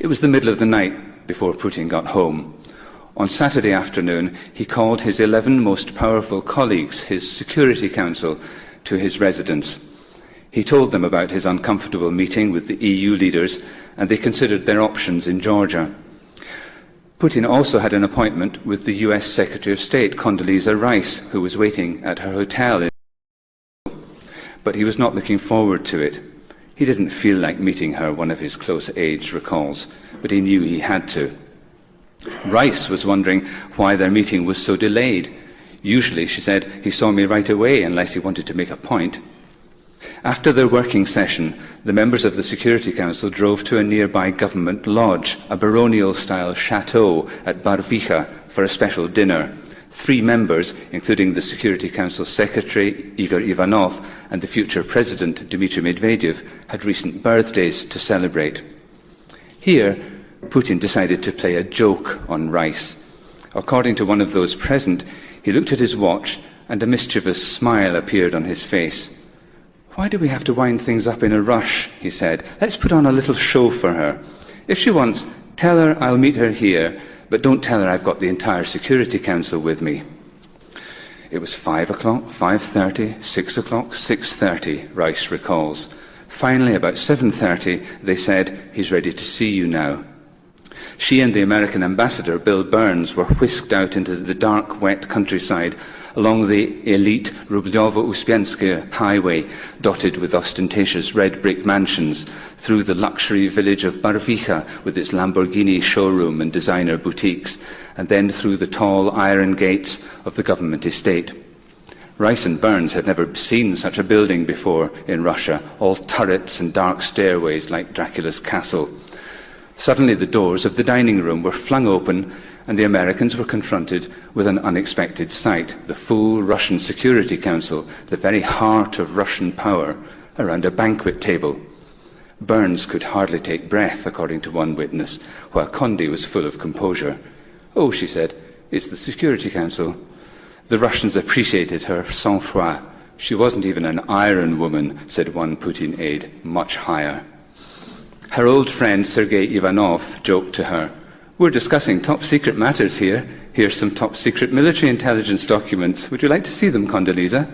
It was the middle of the night before Putin got home. On Saturday afternoon, he called his 11 most powerful colleagues, his Security Council, to his residence. He told them about his uncomfortable meeting with the EU leaders, and they considered their options in Georgia. Putin also had an appointment with the US Secretary of State, Condoleezza Rice, who was waiting at her hotel in but he was not looking forward to it. He didn't feel like meeting her, one of his close aides recalls, but he knew he had to. Rice was wondering why their meeting was so delayed. Usually, she said, he saw me right away unless he wanted to make a point. After their working session, the members of the Security Council drove to a nearby government lodge, a baronial-style chateau at Barvikha, for a special dinner. 3 members, including the Security Council Secretary, Igor Ivanov, and the future President, Dmitry Medvedev, had recent birthdays to celebrate. Here, Putin decided to play a joke on Rice. According to one of those present, he looked at his watch and a mischievous smile appeared on his face. "Why do we have to wind things up in a rush?" he said. "Let's put on a little show for her. If she wants, tell her I'll meet her here, but don't tell her I've got the entire Security Council with me." It was 5 o'clock, 5:30, 6 o'clock, 6:30, Rice recalls. Finally, about 7:30, they said, "He's ready to see you now." She and the American ambassador, Bill Burns, were whisked out into the dark, wet countryside along the elite Rublevo-Uspienskaya highway, dotted with ostentatious red brick mansions, through the luxury village of Barvikha with its Lamborghini showroom and designer boutiques, and then through the tall iron gates of the government estate. Rice and Burns had never seen such a building before in Russia, all turrets and dark stairways like Dracula's castle. Suddenly the doors of the dining room were flung open and the Americans were confronted with an unexpected sight, the full Russian Security Council, the very heart of Russian power, around a banquet table. Burns could hardly take breath, according to one witness, while Condi was full of composure. "Oh," she said, "it's the Security Council." The Russians appreciated her sang-froid. "She wasn't even an iron woman," said one Putin aide, "much higher." Her old friend Sergei Ivanov joked to her, "We're discussing top-secret matters here. Here's some top-secret military intelligence documents. Would you like to see them, Condoleezza?"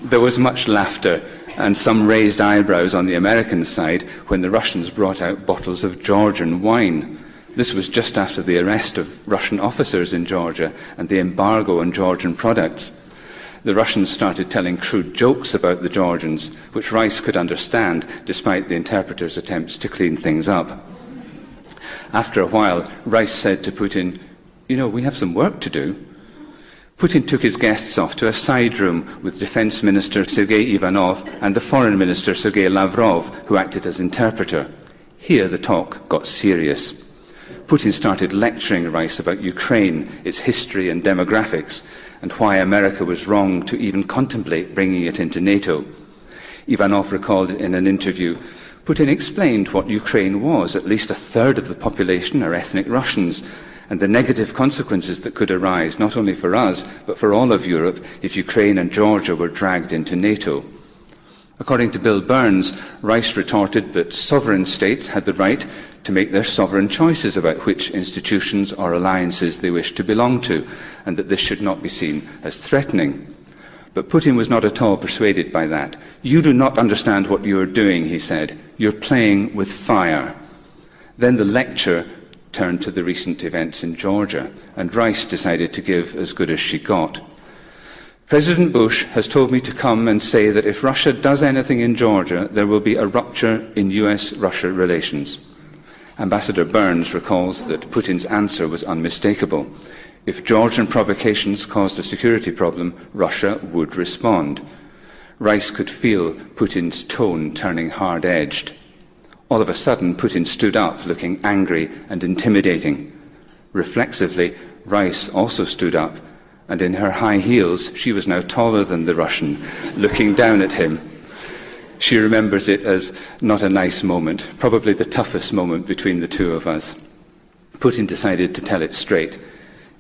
There was much laughter and some raised eyebrows on the American side when the Russians brought out bottles of Georgian wine. This was just after the arrest of Russian officers in Georgia and the embargo on Georgian products. The Russians started telling crude jokes about the Georgians, which Rice could understand, despite the interpreter's attempts to clean things up. After a while, Rice said to Putin, "You know, we have some work to do." Putin took his guests off to a side room with Defense Minister Sergei Ivanov and the Foreign Minister Sergei Lavrov, who acted as interpreter. Here the talk got serious. Putin started lecturing Rice about Ukraine, its history and demographics, and why America was wrong to even contemplate bringing it into NATO. Ivanov recalled in an interview, Putin explained what Ukraine was. At least a third of the population are ethnic Russians, and the negative consequences that could arise, not only for us, but for all of Europe, if Ukraine and Georgia were dragged into NATO. According to Bill Burns, Rice retorted that sovereign states had the right to make their sovereign choices about which institutions or alliances they wished to belong to, and that this should not be seen as threatening. But Putin was not at all persuaded by that. "You do not understand what you are doing," he said. "You're playing with fire." Then the lecture turned to the recent events in Georgia, and Rice decided to give as good as she got. "President Bush has told me to come and say that if Russia does anything in Georgia, there will be a rupture in US-Russia relations." Ambassador Burns recalls that Putin's answer was unmistakable. If Georgian provocations caused a security problem, Russia would respond. Rice could feel Putin's tone turning hard-edged. All of a sudden, Putin stood up, looking angry and intimidating. Reflexively, Rice also stood up, and in her high heels, she was now taller than the Russian, looking down at him. She remembers it as not a nice moment, probably the toughest moment between the two of us. Putin decided to tell it straight.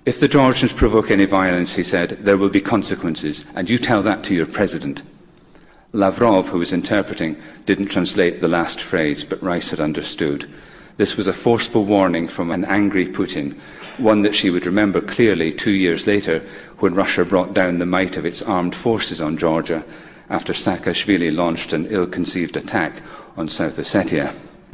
"If the Georgians provoke any violence," he said, "there will be consequences, and you tell that to your president." Lavrov, who was interpreting, didn't translate the last phrase, but Rice had understood. This was a forceful warning from an angry Putin, one that she would remember clearly 2 years later when Russia brought down the might of its armed forces on Georgia after Saakashvili launched an ill-conceived attack on South Ossetia.